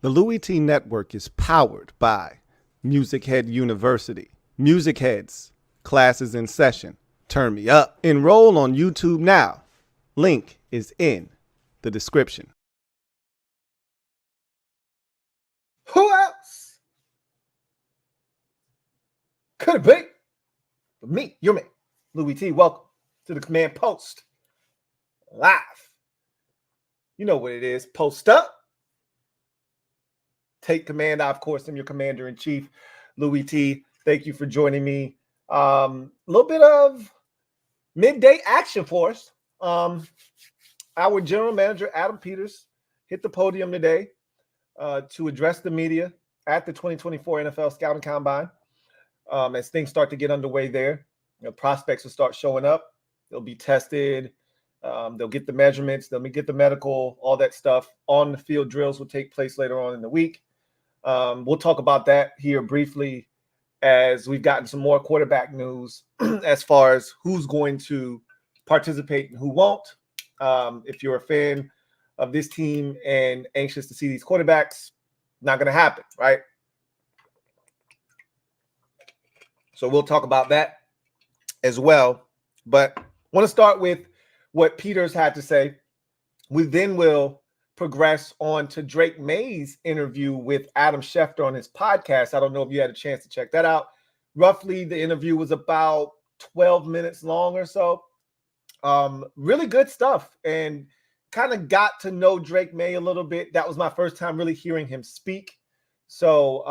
The Louie T Network is powered by MusicHead University. MusicHeads, classes in session. Turn me up. Enroll on YouTube now. Link is in the description. Who else could it be but me, your man, Louie T? Welcome to the Command Post live. You know what it is. Post up. Take command. I, of course, am your commander-in-chief, Louie T. Thank you for joining me. A little bit of midday action for us. Our general manager, Adam Peters, hit the podium today to address the media at the 2024 NFL Scouting Combine. As things start to get underway there, prospects will start showing up. They'll be tested. They'll get the measurements. They'll get the medical, all that stuff. On the field drills will take place later on in the week. We'll talk about that here briefly as we've gotten some more quarterback news as far as who's going to participate and who won't. If you're a fan of this team and anxious to see these quarterbacks, not going to happen, right? So we'll talk about that as well. But I want to start with what Peters had to say. We then will progress on to Drake Maye's interview with Adam Schefter on his podcast. I don't know if you had a chance to check that out. Roughly, the interview was about 12 minutes long or so. Really good stuff, and kind of got to know Drake Maye a little bit. That was my first time really hearing him speak. So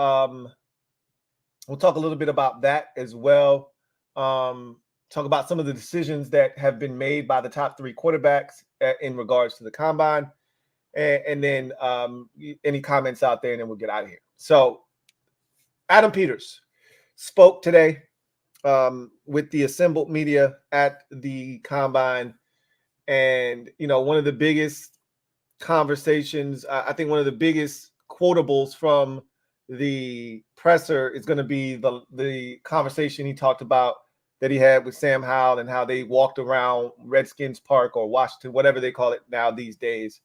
we'll talk a little bit about that as well. Talk about some of the decisions that have been made by the top three quarterbacks in regards to the combine. And then any comments out there, and then we'll get out of here. So Adam Peters spoke today with the assembled media at the combine. And, you know, one of the biggest conversations, I think one of the biggest quotables from the presser is going to be the conversation he talked about that he had with Sam Howell and how they walked around Redskins Park or Washington, whatever they call it now these days.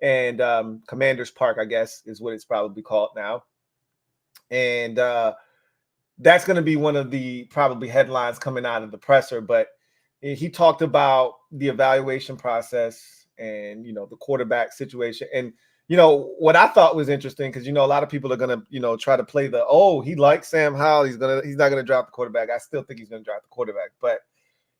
And Commanders Park, I guess, is what it's probably called now. And that's going to be one of the probably headlines coming out of the presser. But he talked about the evaluation process and, you know, the quarterback situation. And, you know, what I thought was interesting, because, you know, a lot of people are going to, you know, try to play the, oh, he likes Sam Howell. He's not going to drop the quarterback. I still think he's going to drop the quarterback. But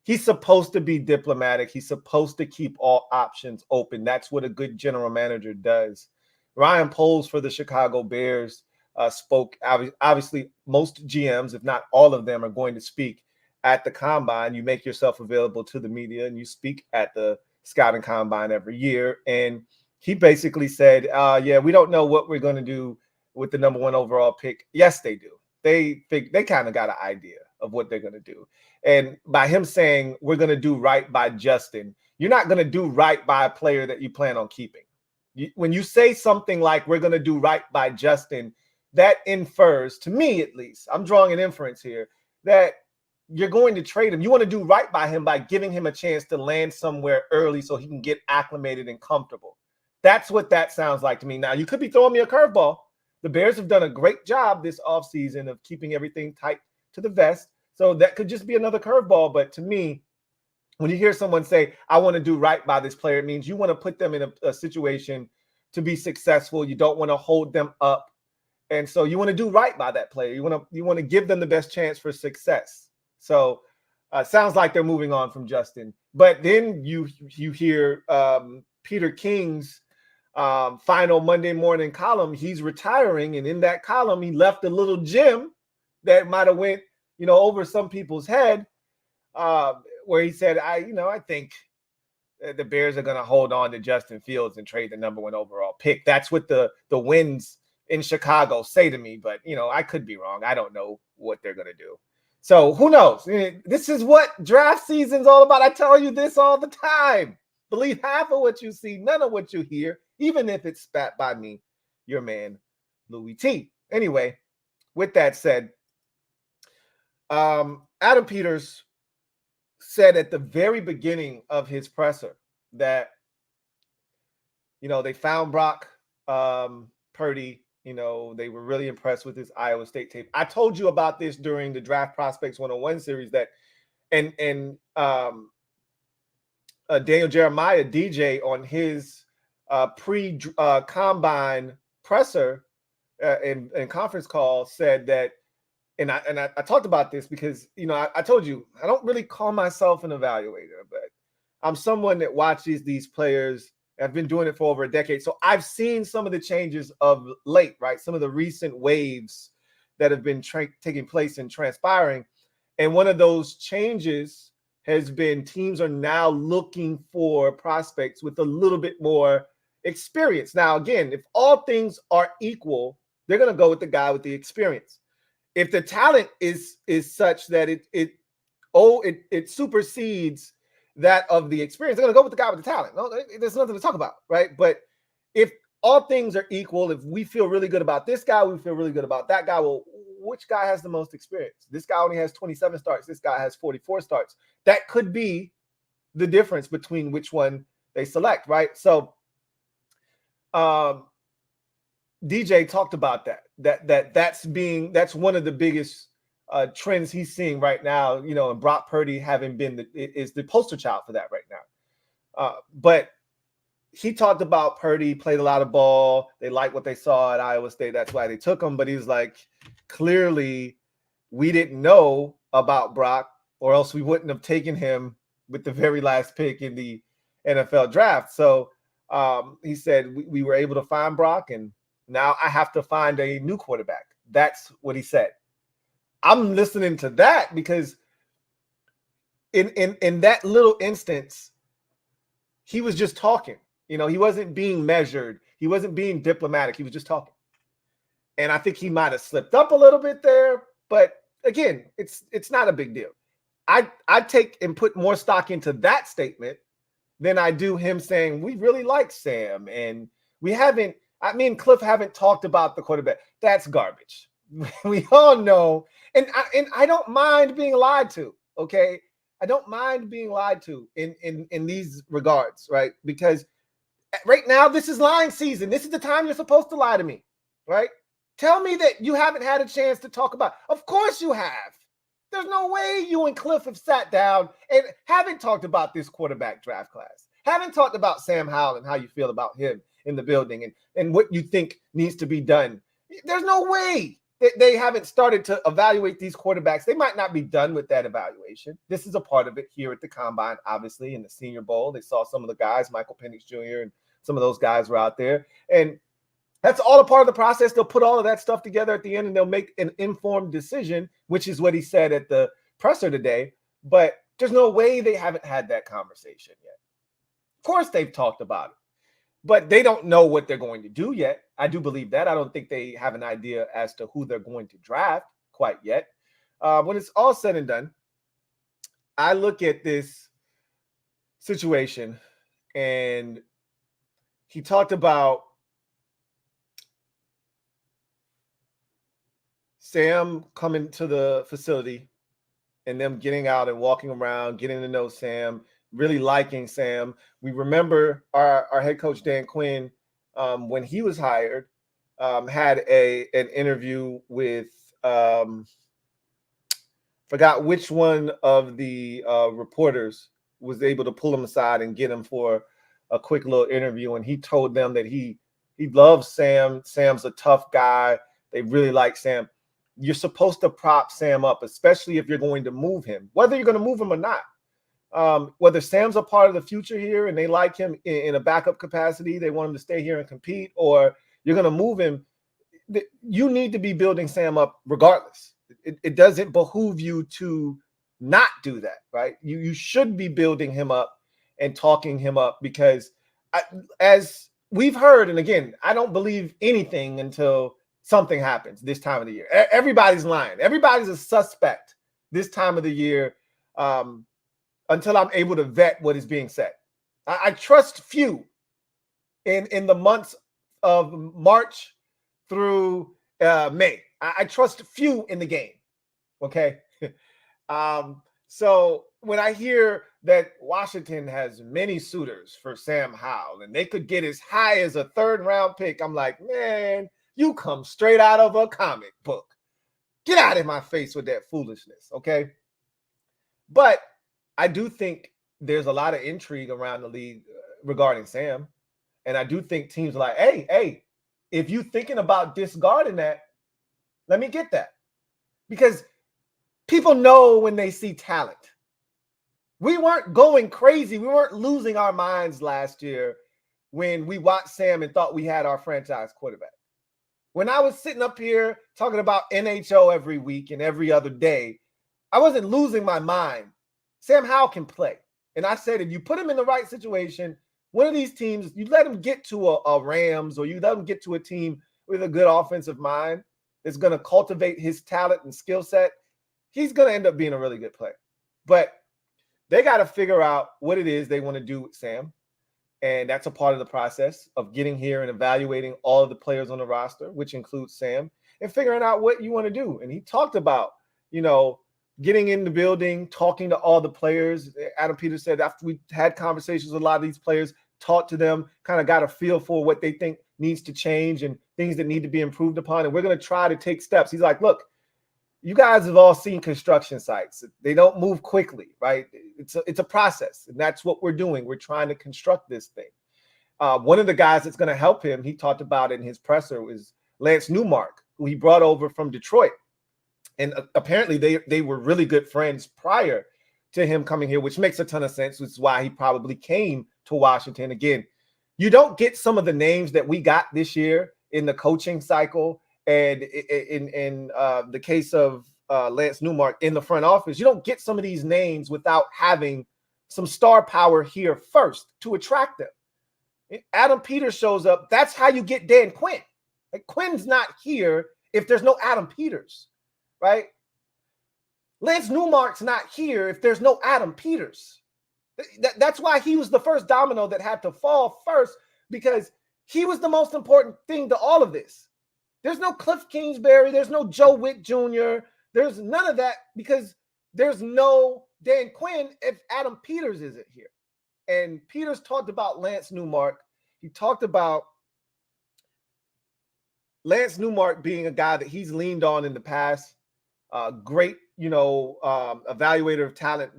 he's supposed to be diplomatic. He's supposed to keep all options open. That's what a good general manager does. Ryan Poles for the Chicago Bears spoke. Obviously, most GMs, if not all of them, are going to speak at the combine. You make yourself available to the media and you speak at the scouting combine every year. And he basically said, yeah, we don't know what we're going to do with the number 1 overall pick. Yes, they do. They kind of got an idea of what they're going to do. And by him saying we're going to do right by Justin, you're not going to do right by a player that you plan on keeping. When you say something like we're going to do right by Justin, that infers, to me at least, I'm drawing an inference here, that you're going to trade him. You want to do right by him by giving him a chance to land somewhere early so he can get acclimated and comfortable. That's what that sounds like to me. Now, you could be throwing me a curveball. The Bears have done a great job this offseason of keeping everything tight to the vest. So that could just be another curveball. But to me, when you hear someone say, I want to do right by this player, it means you want to put them in a situation to be successful. You don't want to hold them up. And so you want to do right by that player. You want to give them the best chance for success. So sounds like they're moving on from Justin. But then you hear Peter King's final Monday morning column. He's retiring. And in that column, he left a little gem that might have went, you know, over some people's head, where he said, I think the Bears are going to hold on to Justin Fields and trade the number 1 overall pick. That's what the winds in Chicago say to me. But, you know, I could be wrong. I don't know what they're going to do. So who knows? This is what draft season's all about. I tell you this all the time. Believe half of what you see, none of what you hear, even if it's spat by me, your man, Louie T. Anyway, with that said, Adam Peters said at the very beginning of his presser that, you know, they found Brock Purdy. You know, they were really impressed with his Iowa State tape. I told you about this during the Draft Prospects 101 series that, and Daniel Jeremiah, DJ, on his pre-combine presser and conference call said that, and I talked about this because, you know, I told you, I don't really call myself an evaluator, but I'm someone that watches these players. I've been doing it for over a decade. So I've seen some of the changes of late, right? Some of the recent waves that have been taking place and transpiring. And one of those changes has been teams are now looking for prospects with a little bit more experience. Now, again, if all things are equal, they're going to go with the guy with the experience. If the talent is such that it supersedes that of the experience, they're going to go with the guy with the talent. No, there's nothing to talk about, right? But if all things are equal, if we feel really good about this guy, we feel really good about that guy, well, which guy has the most experience? This guy only has 27 starts. This guy has 44 starts. That could be the difference between which one they select, right? So DJ talked about that's one of the biggest trends he's seeing right now, you know, and Brock Purdy having been is the poster child for that right now. But he talked about Purdy played a lot of ball. They liked what they saw at Iowa State. That's why they took him. But he's like, clearly we didn't know about Brock, or else we wouldn't have taken him with the very last pick in the NFL draft. So he said we were able to find Brock, and now I have to find a new quarterback. That's what he said. I'm listening to that because in that little instance, he was just talking. You know, he wasn't being measured. He wasn't being diplomatic. He was just talking. And I think he might have slipped up a little bit there. But again, it's not a big deal. I take and put more stock into that statement than I do him saying, we really like Sam. And me and Cliff haven't talked about the quarterback. That's garbage. We all know. And I don't mind being lied to. Okay. I don't mind being lied to in these regards, right? Because right now, this is lying season. This is the time you're supposed to lie to me, right? Tell me that you haven't had a chance to talk about. Of course you have. There's no way you and Cliff have sat down and haven't talked about this quarterback draft class. Haven't talked about Sam Howell and how you feel about him in the building and what you think needs to be done. There's no way that they haven't started to evaluate these quarterbacks. They might not be done with that evaluation. This is a part of it here at the Combine, obviously, in the Senior Bowl. They saw some of the guys, Michael Penix Jr. and some of those guys were out there. And that's all a part of the process. They'll put all of that stuff together at the end and they'll make an informed decision, which is what he said at the presser today. But there's no way they haven't had that conversation yet. Of course, they've talked about it, but they don't know what they're going to do yet. I do believe that. I don't think they have an idea as to who they're going to draft quite yet. When it's all said and done, I look at this situation and he talked about Sam coming to the facility and them getting out and walking around, getting to know Sam, really liking Sam. We remember our head coach, Dan Quinn, when he was hired, had an interview with, forgot which one of the reporters was able to pull him aside and get him for a quick little interview. And he told them that he loves Sam. Sam's a tough guy. They really like Sam. You're supposed to prop Sam up, especially if you're going to move him, whether you're going to move him or not. Whether Sam's a part of the future here and they like him in a backup capacity, they want him to stay here and compete, or you're going to move him, you need to be building Sam up regardless. It doesn't behoove you to not do that, right? You should be building him up and talking him up because as we've heard, and again, I don't believe anything until something happens this time of the year. Everybody's lying. Everybody's a suspect this time of the year until I'm able to vet what is being said. I trust few in the months of March through May. I trust few in the game. Okay. So when I hear that Washington has many suitors for Sam Howell and they could get as high as a 3rd-round pick, I'm like, man, you come straight out of a comic book. Get out of my face with that foolishness, okay? But I do think there's a lot of intrigue around the league regarding Sam. And I do think teams are like, hey, if you're thinking about discarding that, let me get that. Because people know when they see talent. We weren't going crazy. We weren't losing our minds last year when we watched Sam and thought we had our franchise quarterback. When I was sitting up here talking about NHL every week and every other day, I wasn't losing my mind. Sam Howell can play. And I said, if you put him in the right situation, one of these teams, you let him get to a Rams, or you let him get to a team with a good offensive mind that's going to cultivate his talent and skill set, he's going to end up being a really good player. But they got to figure out what it is they want to do with Sam. And that's a part of the process of getting here and evaluating all of the players on the roster, which includes Sam, and figuring out what you want to do. And he talked about, getting in the building, talking to all the players. Adam Peters said after we had conversations with a lot of these players, talked to them, kind of got a feel for what they think needs to change and things that need to be improved upon. And we're going to try to take steps. He's like, look, you guys have all seen construction sites. They don't move quickly, right? It's a process, and that's what we're doing. We're trying to construct this thing. One of the guys that's going to help him, he talked about in his presser, was Lance Newmark, who he brought over from Detroit. And apparently they were really good friends prior to him coming here, which makes a ton of sense, which is why he probably came to Washington. Again, you don't get some of the names that we got this year in the coaching cycle. And in the case of Lance Newmark in the front office, you don't get some of these names without having some star power here first to attract them. Adam Peters shows up. That's how you get Dan Quinn. Like, Quinn's not here if there's no Adam Peters, right? Lance Newmark's not here if there's no Adam Peters. That's why he was the first domino that had to fall first, because he was the most important thing to all of this. There's no Cliff Kingsbury. There's no Joe Witt Jr. There's none of that, because there's no Dan Quinn if Adam Peters isn't here. And Peters talked about Lance Newmark. He talked about Lance Newmark being a guy that he's leaned on in the past. Great, evaluator of talent.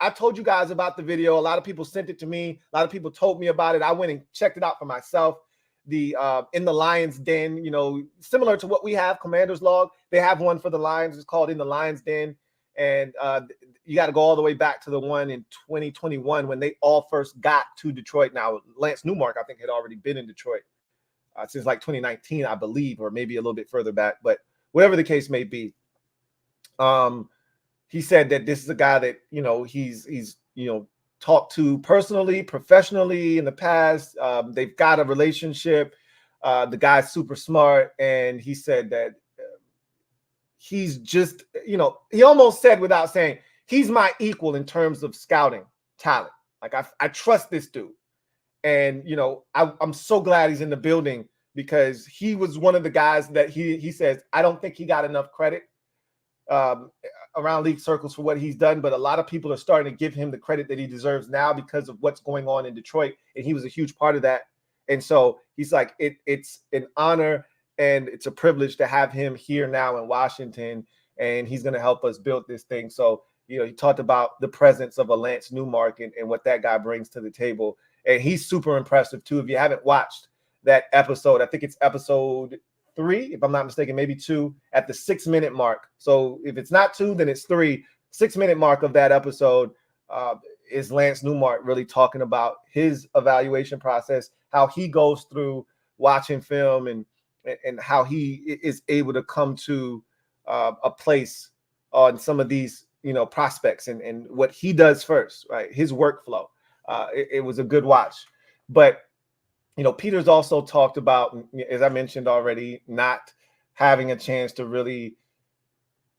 I told you guys about the video. A lot of people sent it to me. A lot of people told me about it. I went and checked it out for myself. In the Lions Den, similar to what we have, Commander's Log. They have one for the Lions. It's called In the Lions Den. And you got to go all the way back to the one in 2021 when they all first got to Detroit. Now, Lance Newmark, I think, had already been in Detroit since like 2019, I believe, or maybe a little bit further back. But whatever the case may be, he said that this is a guy that, he's talked to personally, professionally in the past. They've got a relationship. The guy's super smart. And he said that he's just, he almost said without saying, he's my equal in terms of scouting talent. Like, I trust this dude. And, I'm so glad he's in the building, because he was one of the guys that he says, I don't think he got enough credit around league circles for what he's done, but a lot of people are starting to give him the credit that he deserves now because of what's going on in Detroit, and he was a huge part of that. And so he's like, it's an honor and it's a privilege to have him here now in Washington, and he's going to help us build this thing. So, he talked about the presence of a Lance Newmark and what that guy brings to the table, and he's super impressive too. If you haven't watched that episode, I think it's episode 3, if I'm not mistaken, maybe 2, at the 6-minute mark. So if it's not 2, then it's 3. 6-minute mark of that episode is Lance Newmark really talking about his evaluation process, how he goes through watching film, and how he is able to come to a place on some of these, prospects, and what he does first, right? His workflow. It was a good watch. But Peters also talked about, as I mentioned already, not having a chance to really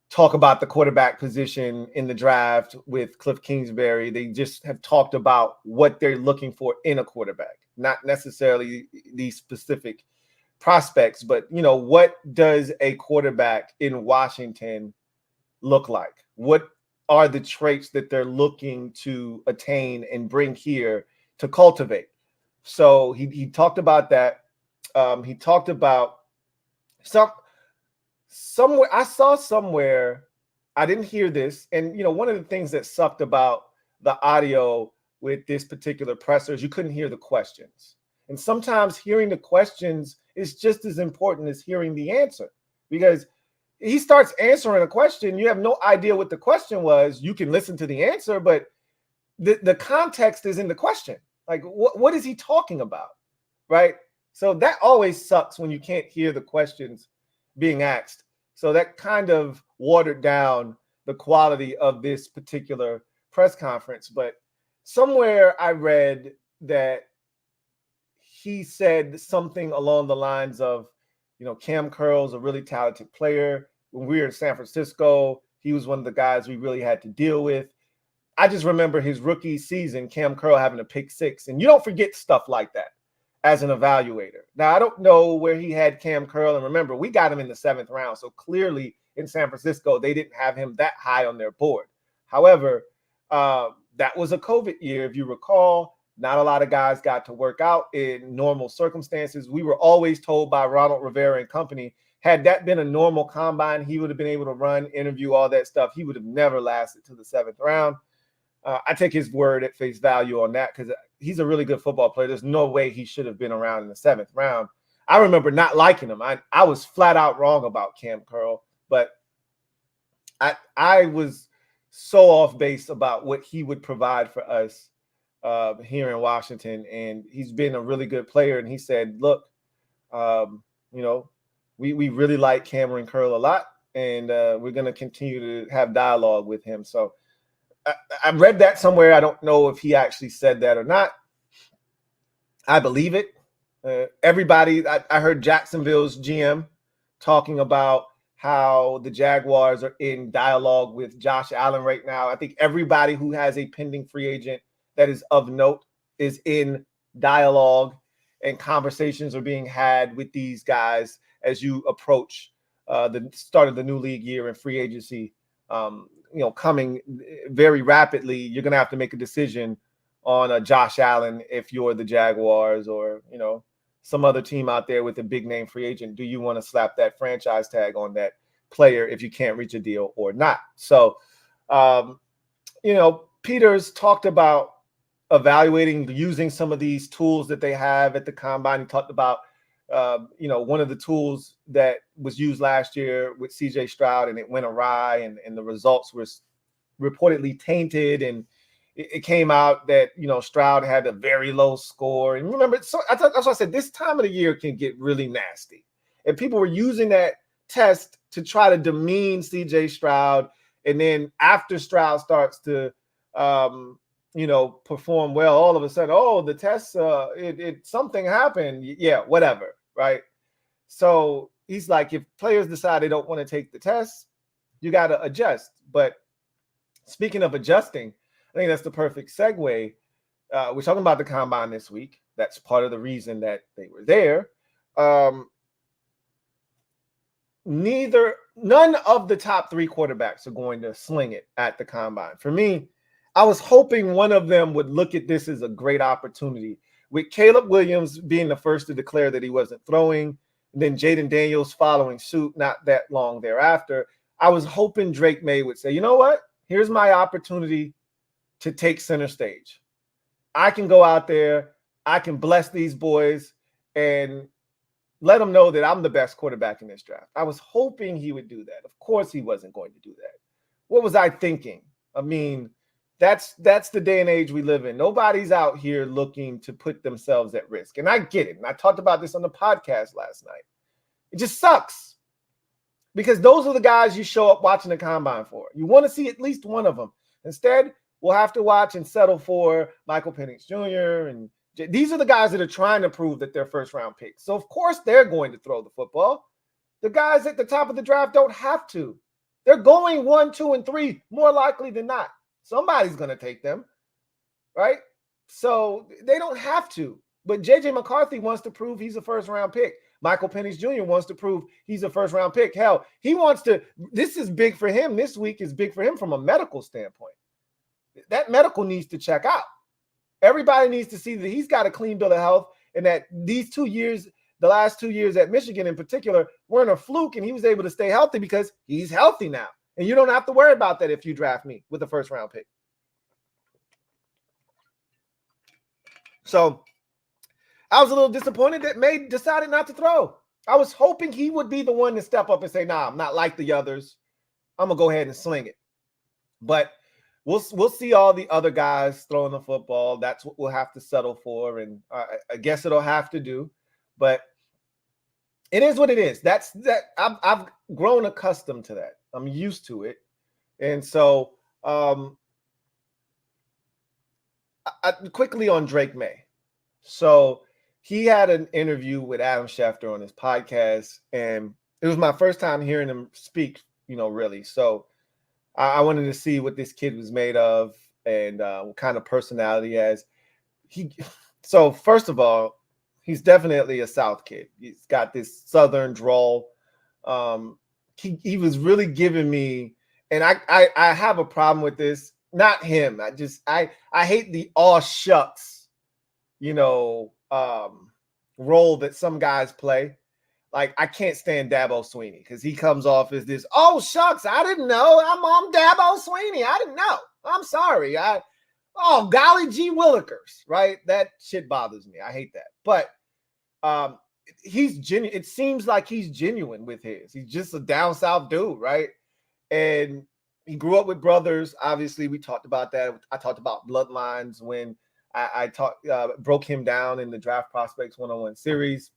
talk about the quarterback position in the draft with Cliff Kingsbury. They just have talked about what they're looking for in a quarterback, not necessarily these specific prospects, but, what does a quarterback in Washington look like? What are the traits that they're looking to attain and bring here to cultivate. So he talked about that. He talked about somewhere I saw somewhere, I didn't hear this, and one of the things that sucked about the audio with this particular presser is you couldn't hear the questions. And sometimes hearing the questions is just as important as hearing the answer, because he starts answering a question, you have no idea what the question was. You can listen to the answer, but the context is in the question. Like, what is he talking about, right? So that always sucks when you can't hear the questions being asked. So that kind of watered down the quality of this particular press conference. But somewhere I read that he said something along the lines of, Cam Curl's a really talented player. When we were in San Francisco, he was one of the guys we really had to deal with. I just remember his rookie season, Cam Curl having a pick six. And you don't forget stuff like that as an evaluator. Now, I don't know where he had Cam Curl. And remember, we got him in the 7th round. So clearly in San Francisco, they didn't have him that high on their board. However, that was a COVID year, if you recall. Not a lot of guys got to work out in normal circumstances. We were always told by Ronald Rivera and company, had that been a normal combine, he would have been able to run, interview, all that stuff. He would have never lasted to the 7th round. I take his word at face value on that because he's a really good football player. There's no way he should have been around in the 7th round. I remember not liking him. I was flat out wrong about Cam Curl, but I was so off base about what he would provide for us here in Washington. And he's been a really good player. And he said, look, we really like Cameron Curl a lot, and we're going to continue to have dialogue with him. So I read that somewhere. I don't know if he actually said that or not. I believe it. Everybody, I heard Jacksonville's GM talking about how the Jaguars are in dialogue with Josh Allen right now. I think everybody who has a pending free agent that is of note is in dialogue, and conversations are being had with these guys as you approach the start of the new league year and free agency coming very rapidly. You're going to have to make a decision on Josh Allen if you're the Jaguars or, some other team out there with a big name free agent. Do you want to slap that franchise tag on that player if you can't reach a deal or not? So, Peters talked about evaluating, using some of these tools that they have at the combine. He talked about, one of the tools that was used last year with CJ Stroud, and it went awry, and the results were reportedly tainted. And it came out that, Stroud had a very low score. And remember, so that's what I said, this time of the year can get really nasty. And people were using that test to try to demean CJ Stroud. And then after Stroud starts to, perform well, all of a sudden, the test, something happened. Yeah, whatever, right? So he's like, if players decide they don't want to take the test, you got to adjust. But speaking of adjusting, I think that's the perfect segue. We're talking about the combine this week. That's part of the reason that they were there. None of the top 3 quarterbacks are going to sling it at the combine. For me, I was hoping one of them would look at this as a great opportunity, with Caleb Williams being the first to declare that he wasn't throwing, and then Jaden Daniels following suit not that long thereafter. I was hoping Drake Maye would say, you know what? Here's my opportunity to take center stage. I can go out there, I can bless these boys, and let them know that I'm the best quarterback in this draft. I was hoping he would do that. Of course he wasn't going to do that. What was I thinking? I mean, that's the day and age we live in. Nobody's out here looking to put themselves at risk. And I get it. And I talked about this on the podcast last night. It just sucks, because those are the guys you show up watching the combine for. You want to see at least one of them. Instead, we'll have to watch and settle for Michael Penix Jr. and these are the guys that are trying to prove that they're first-round picks. So, of course, they're going to throw the football. The guys at the top of the draft don't have to. They're going 1, 2, and 3 more likely than not. Somebody's going to take them, right? So they don't have to. But J.J. McCarthy wants to prove he's a first-round pick. Michael Penix Jr. wants to prove he's a first-round pick. Hell, he wants to. This is big for him. This week is big for him from a medical standpoint. That medical needs to check out. Everybody needs to see that he's got a clean bill of health, and that these 2 years, the last 2 years at Michigan in particular, weren't a fluke, and he was able to stay healthy because he's healthy now. And you don't have to worry about that if you draft me with a first-round pick. So I was a little disappointed that Maye decided not to throw. I was hoping he would be the one to step up and say, nah, I'm not like the others. I'm going to go ahead and sling it. But we'll see all the other guys throwing the football. That's what we'll have to settle for, and I guess it'll have to do. But it is what it is. That's that. I've grown accustomed to that. I'm used to it, and so quickly on Drake Maye. So he had an interview with Adam Schefter on his podcast, and it was my first time hearing him speak. Really. So I wanted to see what this kid was made of and what kind of personality he has. So first of all, he's definitely a South kid. He's got this Southern drawl. He was really giving me, and I have a problem with this. Not him. I hate the all shucks, role that some guys play. Like, I can't stand Dabo Swinney because he comes off as this, oh, shucks, I didn't know. I'm Dabo Swinney. I didn't know. I'm sorry. Golly gee willikers, right? That shit bothers me. I hate that. But he's genuine. It seems like he's genuine with his. He's just a down south dude, right? And he grew up with brothers. Obviously, we talked about that. I talked about bloodlines when I broke him down in the Draft Prospects 101 series.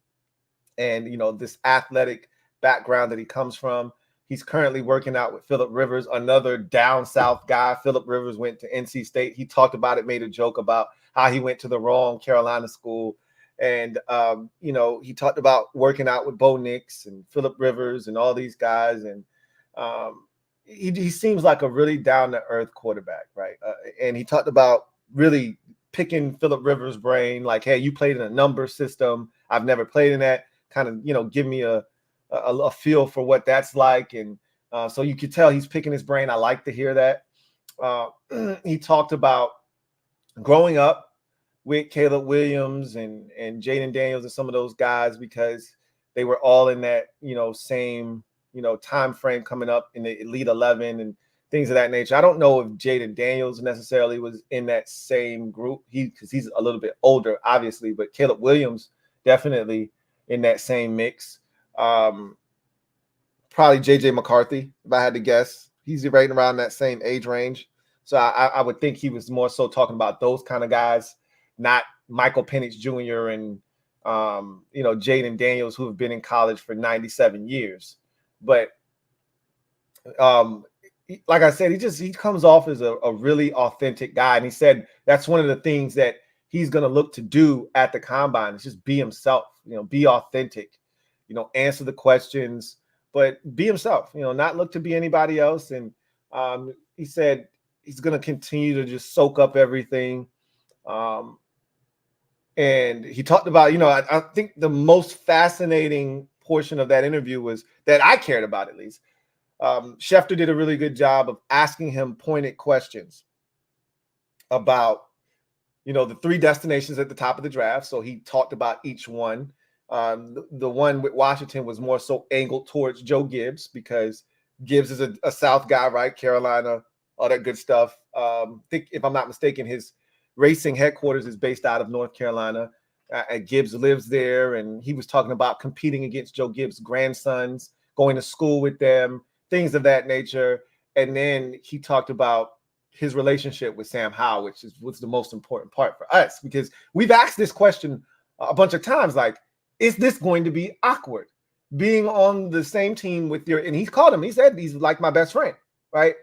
And, this athletic background that he comes from. He's currently working out with Phillip Rivers, another down south guy. Phillip Rivers went to NC State. He talked about it, made a joke about how he went to the wrong Carolina school. And, he talked about working out with Bo Nix and Phillip Rivers and all these guys. And he seems like a really down-to-earth quarterback, right? And he talked about really picking Phillip Rivers' brain, like, hey, you played in a number system. I've never played in that. Kind of, give me a feel for what that's like. And so you could tell he's picking his brain. I like to hear that. He talked about growing up with Caleb Williams and Jaden Daniels and some of those guys because they were all in that, same, time frame coming up in the Elite 11 and things of that nature. I don't know if Jaden Daniels necessarily was in that same group because he's a little bit older, obviously, but Caleb Williams definitely in that same mix. Probably JJ McCarthy, if I had to guess. He's right around that same age range. So I would think he was more so talking about those kind of guys, not Michael Penix Jr. and, Jaden Daniels, who have been in college for 97 years. But like I said, he comes off as a really authentic guy. And he said that's one of the things that he's going to look to do at the combine is just be himself, be authentic, answer the questions, but be himself, not look to be anybody else. And he said he's going to continue to just soak up everything. And he talked about, I think the most fascinating portion of that interview was that I cared about, at least. Schefter did a really good job of asking him pointed questions about, the three destinations at the top of the draft. So he talked about each one. The one with Washington was more so angled towards Joe Gibbs because Gibbs is a South guy, right? Carolina, all that good stuff. I think, if I'm not mistaken, his racing headquarters is based out of North Carolina. Gibbs lives there, and he was talking about competing against Joe Gibbs' grandsons, going to school with them, things of that nature. And then he talked about his relationship with Sam Howell, which is what's the most important part for us, because we've asked this question a bunch of times, like, is this going to be awkward being on the same team with and he's called him, he said he's like my best friend, right?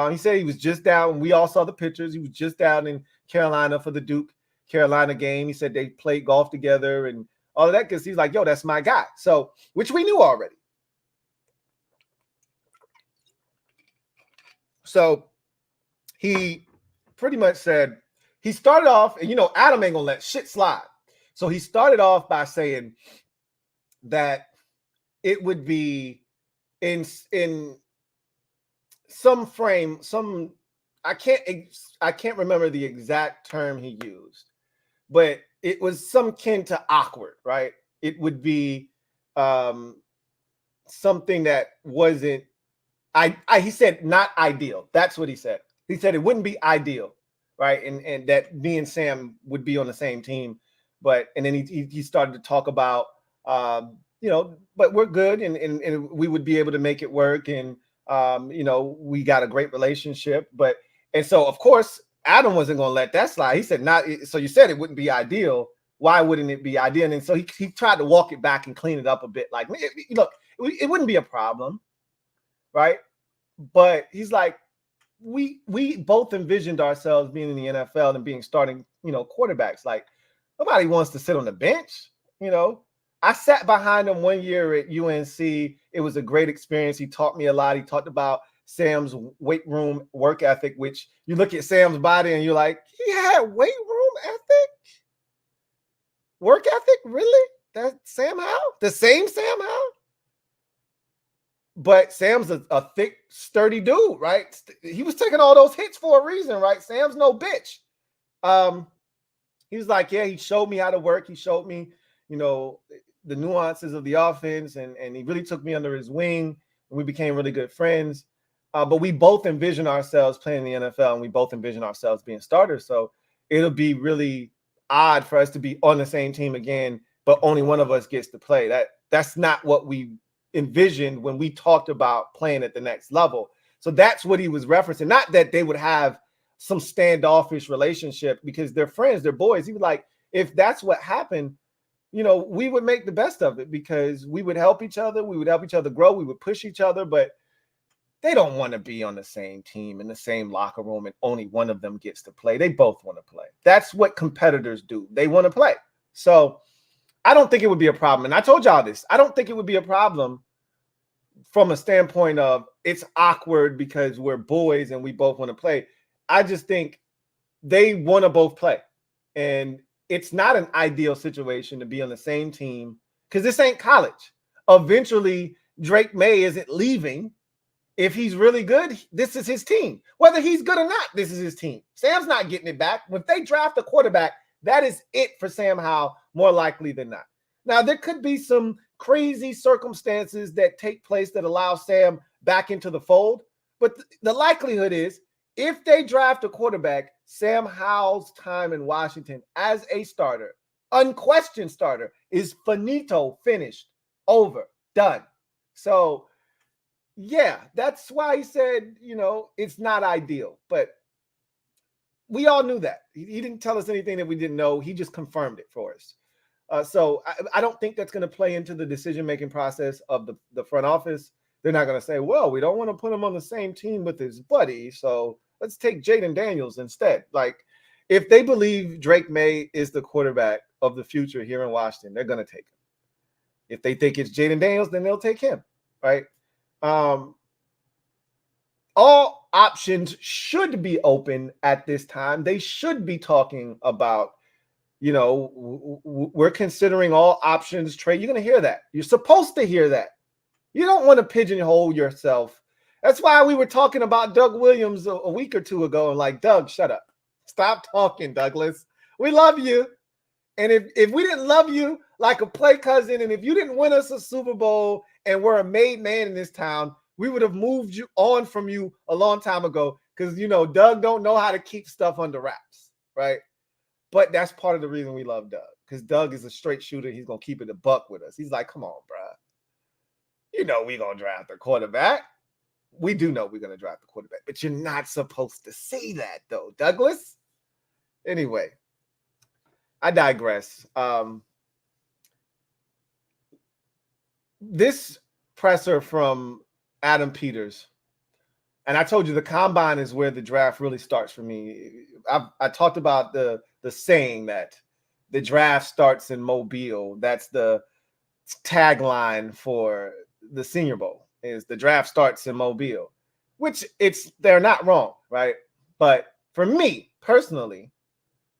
He said he was just down, we all saw the pictures, he was just down in Carolina for the Duke Carolina game. He said they played golf together and all of that, because he's like, yo, that's my guy. So, which we knew already. So he pretty much said, he started off, and Adam ain't gonna let shit slide. So he started off by saying, that it would be in some frame, I can't remember the exact term he used, but it was some kin to awkward, right? It would be something that wasn't he said not ideal. That's what he said. He said it wouldn't be ideal, right? And that me and Sam would be on the same team, and then he started to talk about but we're good and we would be able to make it work, and we got a great relationship, and so of course Adam wasn't going to let that slide. He said not. So you said it wouldn't be ideal. Why wouldn't it be ideal? And so he tried to walk it back and clean it up a bit. Like, look, it wouldn't be a problem, right? But he's like, we both envisioned ourselves being in the NFL and being starting, quarterbacks. Like, nobody wants to sit on the bench. I sat behind him 1 year at UNC. It was a great experience. He taught me a lot. He talked about Sam's weight room work ethic, which you look at Sam's body and you're like, he had weight room ethic? Work ethic? Really? That's Sam Howell? The same Sam Howell? But Sam's a thick, sturdy dude, right? He was taking all those hits for a reason, right? Sam's no bitch. He was like, yeah, he showed me how to work. He showed me, the nuances of the offense, and he really took me under his wing, and we became really good friends. But we both envision ourselves playing in the NFL, and we both envision ourselves being starters. So it'll be really odd for us to be on the same team again, but only one of us gets to play. That's not what we envisioned when we talked about playing at the next level. So that's what he was referencing. Not that they would have some standoffish relationship because they're friends, they're boys. He was like, if that's what happened, we would make the best of it because we would help each other. We would help each other grow. We would push each other, but they don't want to be on the same team in the same locker room and only one of them gets to play. They both want to play. That's what competitors do. They want to play. So I don't think it would be a problem. And I told y'all this. I don't think it would be a problem from a standpoint of it's awkward because we're boys and we both want to play. I just think they want to both play. And it's not an ideal situation to be on the same team because this ain't college. Eventually, Drake Maye isn't leaving. If he's really good, this is his team. Whether he's good or not, this is his team. Sam's not getting it back. If they draft a quarterback, that is it for Sam Howell, more likely than not. Now, there could be some crazy circumstances that take place that allow Sam back into the fold. But the likelihood is if they draft a quarterback, Sam Howell's time in Washington as a starter, unquestioned starter, is finito, finished, over, done. So, yeah, that's why he said, it's not ideal. But we all knew that. He didn't tell us anything that we didn't know. He just confirmed it for us. So I don't think that's going to play into the decision-making process of the front office. They're not going to say, well, we don't want to put him on the same team with his buddy, so let's take Jaden Daniels instead. Like, if they believe Drake Maye is the quarterback of the future here in Washington, they're going to take him. If they think it's Jaden Daniels, then they'll take him, right? All options should be open at this time. They should be talking about, we're considering all options trade. You're going to hear that. You're supposed to hear that. You don't want to pigeonhole yourself. That's why we were talking about Doug Williams a week or two ago. And like, Doug, shut up. Stop talking, Douglas. We love you. And if we didn't love you like a play cousin, and if you didn't win us a Super Bowl and we're a made man in this town, we would have moved you on from you a long time ago because, Doug don't know how to keep stuff under wraps, right? But that's part of the reason we love Doug, because Doug is a straight shooter. He's going to keep it a buck with us. He's like, come on, bro. We're going to draft a quarterback. We do know we're going to draft a quarterback, but you're not supposed to say that, though, Douglas. Anyway, I digress. This presser from Adam Peters, and I told you the combine is where the draft really starts for me. I talked about the saying that the draft starts in Mobile. That's the tagline for the Senior Bowl, is the draft starts in Mobile, which they're not wrong, right? But for me personally,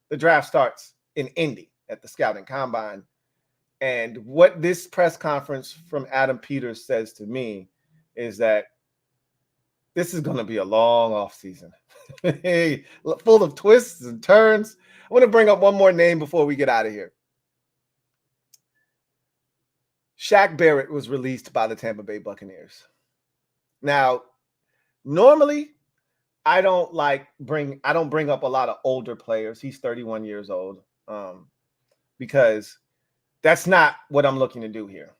the draft starts in Indy at the scouting combine. And what this press conference from Adam Peters says to me is that this is going to be a long offseason, full of twists and turns. I want to bring up one more name before we get out of here. Shaq Barrett was released by the Tampa Bay Buccaneers. Now, normally, I don't bring up a lot of older players. He's 31 years old, because that's not what I'm looking to do here.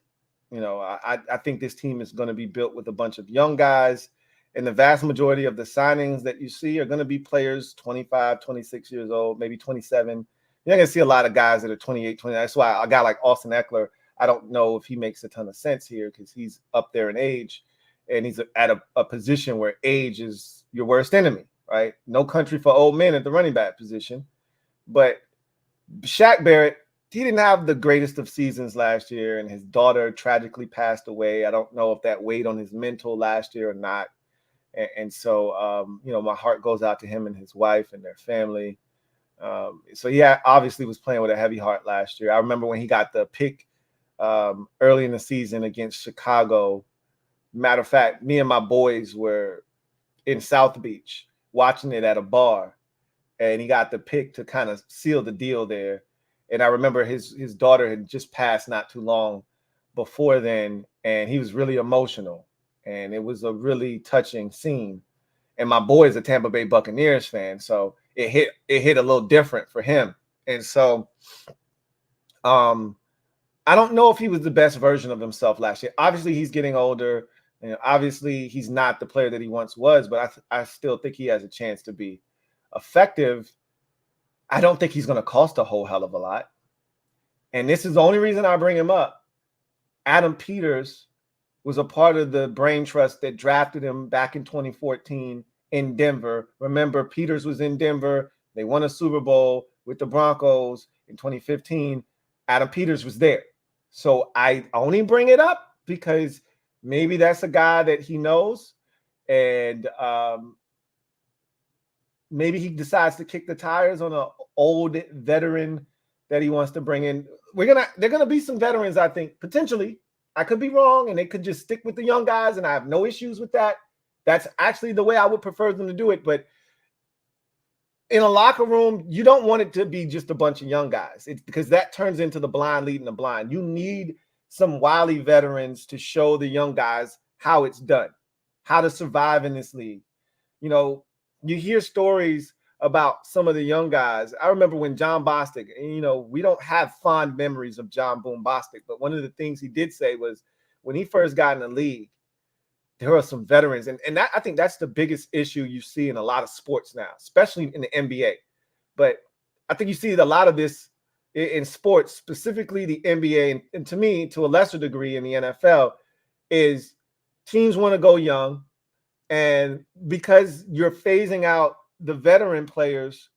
I think this team is going to be built with a bunch of young guys, and the vast majority of the signings that you see are going to be players 25, 26 years old, maybe 27. You're not going to see a lot of guys that are 28, 29. That's why a guy like Austin Eckler, I don't know if he makes a ton of sense here because he's up there in age, and he's at a position where age is your worst enemy, right? No country for old men at the running back position. But Shaq Barrett, he didn't have the greatest of seasons last year, and his daughter tragically passed away. I don't know if that weighed on his mental last year or not. And so, my heart goes out to him and his wife and their family. So he obviously was playing with a heavy heart last year. I remember when he got the pick early in the season against Chicago. Matter of fact, me and my boys were in South Beach watching it at a bar, and he got the pick to kind of seal the deal there. And I remember his daughter had just passed not too long before then, and he was really emotional, and it was a really touching scene. And my boy is a Tampa Bay Buccaneers fan, so it hit a little different for him. And so, I don't know if he was the best version of himself last year. Obviously, he's getting older, and obviously he's not the player that he once was, but I still think he has a chance to be effective. I don't think he's going to cost a whole hell of a lot. And this is the only reason I bring him up. Adam Peters was a part of the brain trust that drafted him back in 2014 in Denver. Remember, Peters was in Denver. They won a Super Bowl with the Broncos in 2015. Adam Peters was there. So I only bring it up because maybe that's a guy that he knows, and maybe he decides to kick the tires on an old veteran that he wants to bring in. They're gonna be some veterans, I think, potentially. I could be wrong, and they could just stick with the young guys, and I have no issues with that. That's actually the way I would prefer them to do it. But in a locker room, you don't want it to be just a bunch of young guys, because that turns into the blind leading the blind. You need some wily veterans to show the young guys how it's done, how to survive in this league. You hear stories about some of the young guys. I remember when John Bostic, we don't have fond memories of John Boom Bostic, but one of the things he did say was when he first got in the league, there are some veterans. And that, I think that's the biggest issue you see in a lot of sports now, especially in the NBA. But I think you see a lot of this in sports, specifically the NBA, and to me, to a lesser degree in the NFL, is teams want to go young. And because you're phasing out the veteran players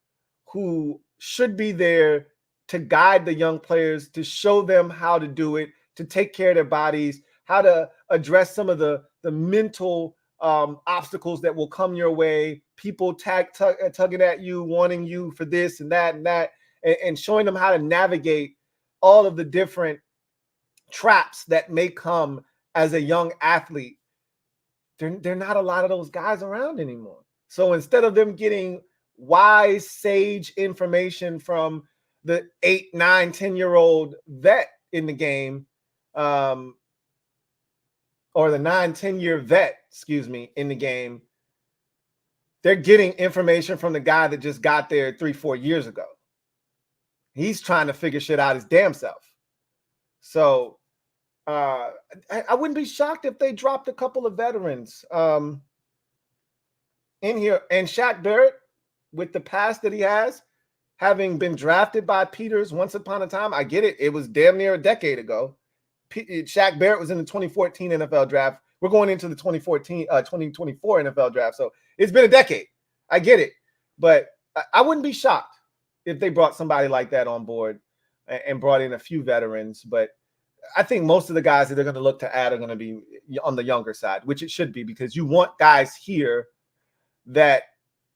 who should be there to guide the young players, to show them how to do it, to take care of their bodies, how to address some of the mental obstacles that will come your way, people tugging at you, wanting you for this and that, and showing them how to navigate all of the different traps that may come as a young athlete. There are not a lot of those guys around anymore. So instead of them getting wise, sage information from the 8, 9, 10-year-old vet in the game, or the 9, 10-year vet, in the game, they're getting information from the guy that just got there 3, 4 years ago. He's trying to figure shit out his damn self. So I wouldn't be shocked if they dropped a couple of veterans in here. And Shaq Barrett, with the past that he has, having been drafted by Peters once upon a time, I get it. It was damn near a decade ago. Shaq Barrett was in the 2014 NFL draft. We're going into the 2024 NFL draft. So it's been a decade. I get it. But I wouldn't be shocked if they brought somebody like that on board and brought in a few veterans. But I think most of the guys that they're going to look to add are going to be on the younger side, which it should be, because you want guys here that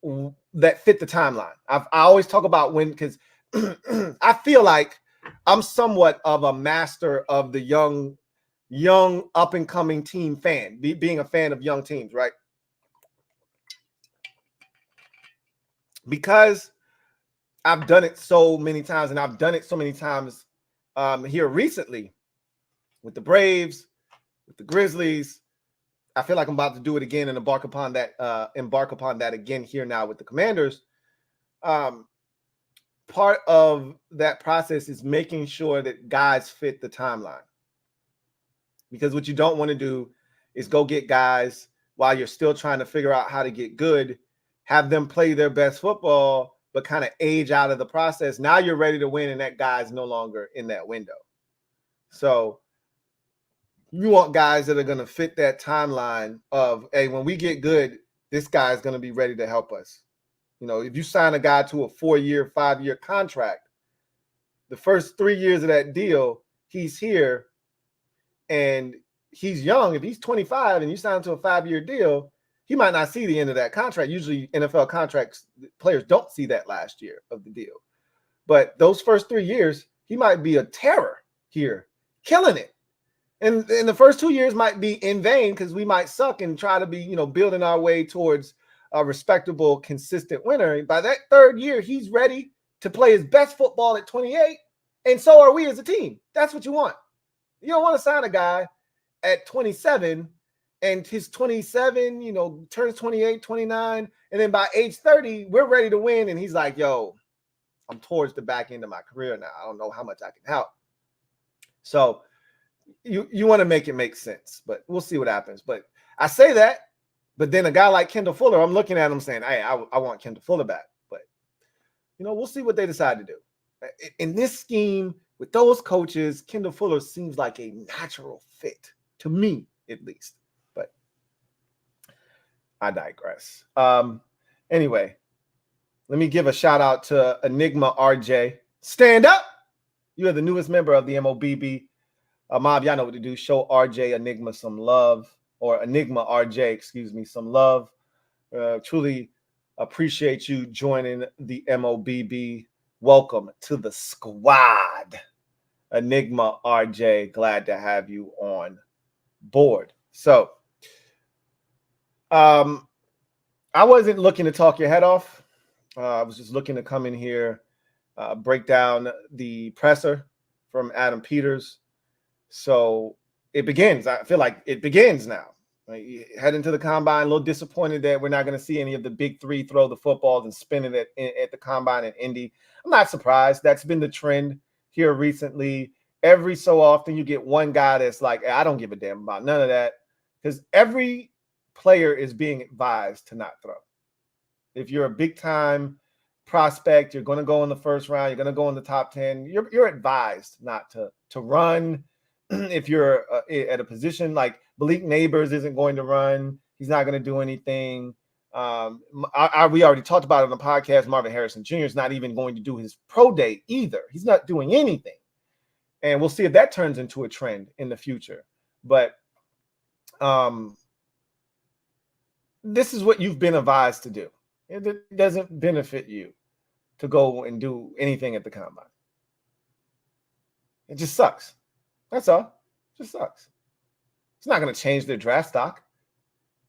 fit the timeline. I always talk about when, because I feel like I'm somewhat of a master of the young up and coming team fan, being a fan of young teams, right? Because I've done it so many times, and I've done it so many times here recently with the Braves, with the Grizzlies. I feel like I'm about to do it again and embark upon that again here now with the Commanders. Part of that process is making sure that guys fit the timeline. Because what you don't want to do is go get guys while you're still trying to figure out how to get good, have them play their best football, but kind of age out of the process. Now you're ready to win, and that guy's no longer in that window. So you want guys that are going to fit that timeline of, hey, when we get good, this guy's going to be ready to help us. You know, if you sign a guy to a 4-year, 5-year contract, the first 3 years of that deal, he's here and he's young. If he's 25 and you sign him to a 5-year deal, he might not see the end of that contract. Usually NFL contracts, players don't see that last year of the deal. But those first 3 years, he might be a terror here, killing it. And the first 2 years might be in vain because we might suck and try to be, you know, building our way towards a respectable, consistent winner. And by that 3rd year, he's ready to play his best football at 28. And so are we as a team. That's what you want. You don't want to sign a guy at 27 and his 27, you know, turns 28, 29. And then by age 30, we're ready to win. And he's like, yo, I'm towards the back end of my career now. I don't know how much I can help. So you want to make it make sense, but we'll see what happens. But I say that, but then a guy like Kendall Fuller, I'm looking at him saying, hey, I want Kendall Fuller back. But, you know, we'll see what they decide to do. In this scheme, with those coaches, Kendall Fuller seems like a natural fit, to me at least. But I digress. Anyway, let me give a shout out to Enigma RJ. Stand up. You are the newest member of the MOBB. Mob, y'all know what to do. Show RJ Enigma some love, or Enigma RJ, excuse me, some love. Truly appreciate you joining the MOBB. Welcome to the squad. Enigma RJ, glad to have you on board. So, I wasn't looking to talk your head off. I was just looking to come in here, break down the presser from Adam Peters. So it begins. I feel like it begins now. Right? Head into the combine, a little disappointed that we're not going to see any of the big three throw the footballs and spin it at the combine in Indy. I'm not surprised. That's been the trend here recently. Every so often you get one guy that's like, I don't give a damn about none of that, because every player is being advised to not throw. If you're a big-time prospect, you're going to go in the first round, you're going to go in the top 10, you're advised not to run. If you're at a position like Malik Neighbors isn't going to run, he's not going to do anything. We already talked about it on the podcast. Marvin Harrison Jr. is not even going to do his pro day either. He's not doing anything. And we'll see if that turns into a trend in the future. But this is what you've been advised to do. It doesn't benefit you to go and do anything at the combine. It just sucks. That's all. It just sucks. It's not going to change their draft stock.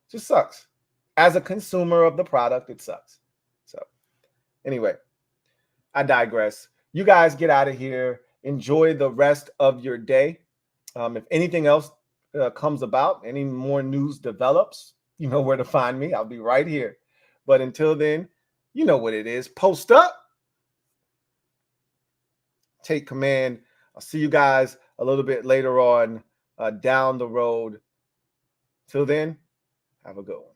It just sucks. As a consumer of the product, it sucks. So anyway, I digress. You guys get out of here. Enjoy the rest of your day. If anything else comes about, any more news develops, you know where to find me. I'll be right here. But until then, you know what it is. Post up. Take command. I'll see you guys a little bit later on down the road. Till then, have a good one.